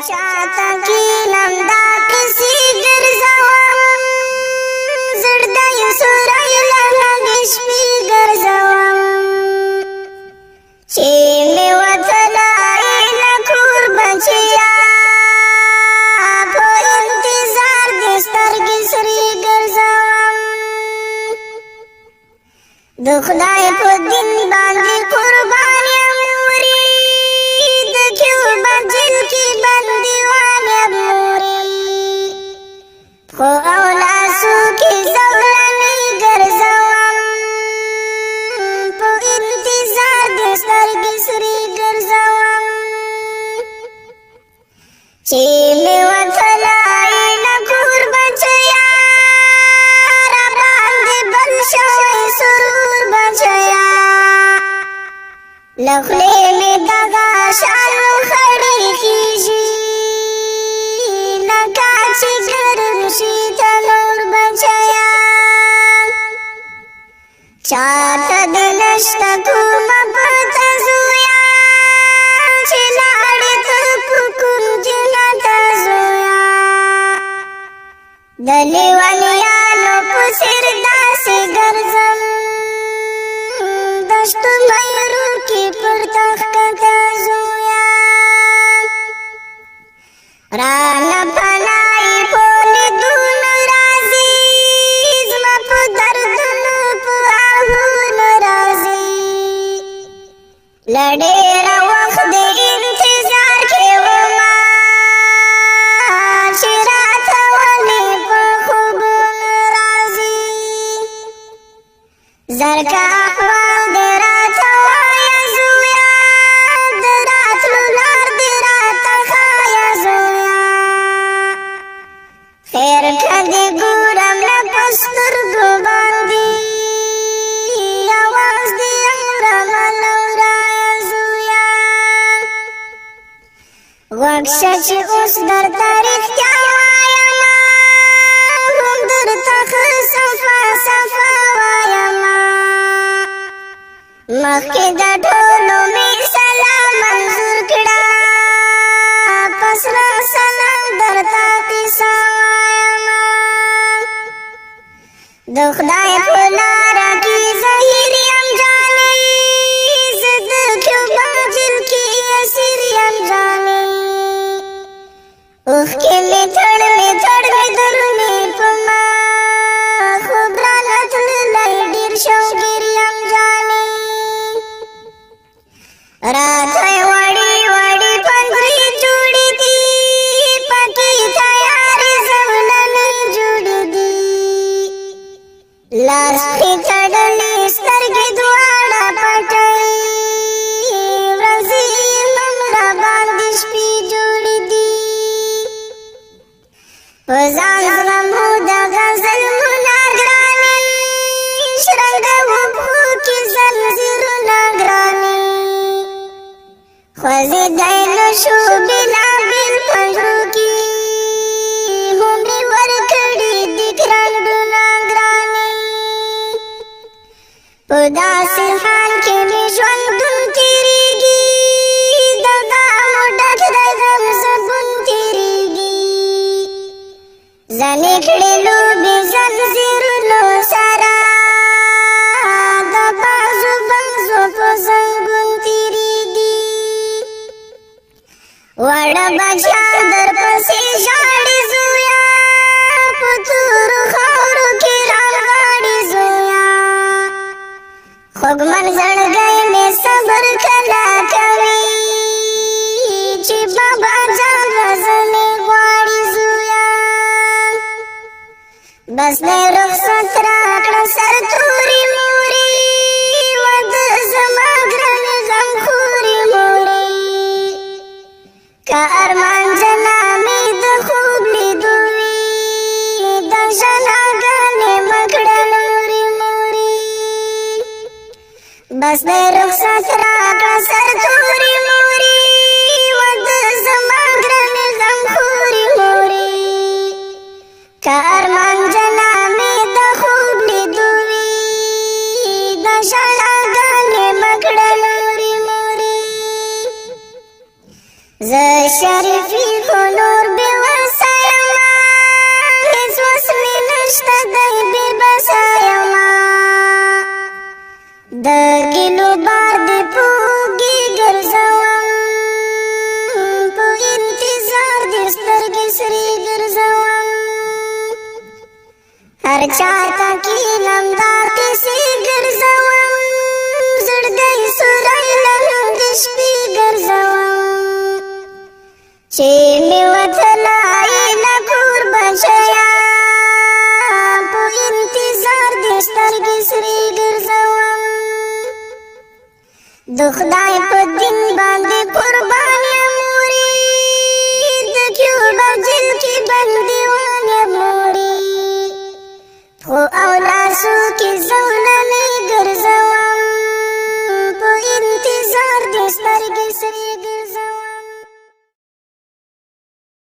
چاته کینم دا کسی ګرځوم زړه یې سوری لږ شپې ګرځوم چې مې وتلی له کور بچیا په انتظار دې سترګې سرې ګرځوم د خدای په دین باندې قربان یم مورې د کیوبا جیل کې بندیوان یم مورې خو او لاسو کې زولنې ګرځوم په انتظار دې سترګې سرې ګرځوم چې مې وتلی له کور بچیا راباندې بل شوی سرور بچیا له خولې مې دغه شان خړې کېږي لکه چې ګرم شي تنور بچیا چاته دې نشته کومه پته زویا چې لاړې ته په کوم جنت زویا د لیونیانو په څېر داسې ګرځم دشتو مېرو کې پر تخته زویا رانه پناهي په لیدونو راځي زما په دردونو په آهونو راځي له ډېره وخت د انتظار کې ومه چې راته ولې په خوبونو راځي زرکه احوال دې راته وایه زویا د راتلو لار دې راته ښایه زویا خیر که دې ګورم نه په سترګو باندې اواز دې اورمه له ورایه زویا غوږ شه چې اوس درته رښتیا وایمه هم درته ښه صفا صفا وایمه مخکې د ټولو مې سلام منظور کړه پس له سلام درته قصه وایمه د خدای په لاره کې زهیر یم جانې زه د کیوبا جیل کې اسیر یم جانې اوښکې مې تړ مې درومې په ما خوب رانه تللی ډېر شوګیر یم جانې راته وړې وړې پنځرې جوړې دي پکې تیارې زولنې جوړې دي لاس پښې تړلې سترګې دواړه پټې ورځې هم راباندې شپې جوړې دي په ځان زغمو د غزلونه ګرانې شرنګه وپښو کې زنځیرونه ګرانې خوځېدی نشو بېلابېل پنجرو کې هومرې ورکړي دي ګرانډونه ګرانې په داسې حال کې مې ژوندون تېرېږي د غمو ډک د غم زبون تېرېږي زنې کړې لوبې زنځیرونو سره د بازو بنځو په زنګون تېرېږي وړه بچیان درپسې ژاړي زویا په تورو خاورو کې راغاړي زویا خوږمن زړګی مې صبر کله کوي چې بابا جان رزمې غواړي زویا بس دې رخصت راکړه سرتوري مورې وده زما ګرانې غمخورې مورې که ارمان جنا مې د خوب لیدو وي د ژړاګانې مه کړه نورې مورې بس دې رخصت راکړه سرتوري مورې وده زما ګرانې غمخورې مورې که ارمان جنا مې د خوب لیدو وي د ژړاګانې مه کړه نورې مورې ز شریفی خو نور بې وسه یمه هېڅ وس مې نشته دی بې بسه یمه د ګیلو بار دې په اوږې ګرځوم په انتظار دې سترګې سرې ګرځوم هر چاته کینم دا کیسې ګرځوم زړګی سوری لرم د شپې ګرځوم چې مې وتلای له قربان شیا په انتظار دې سترګې سرې ګرځوم د خدای په دین باندې قربان یم مورې د کیوبا جیل کې بندیوان یم مورې خو او لاسو کې زولنې ګرځوم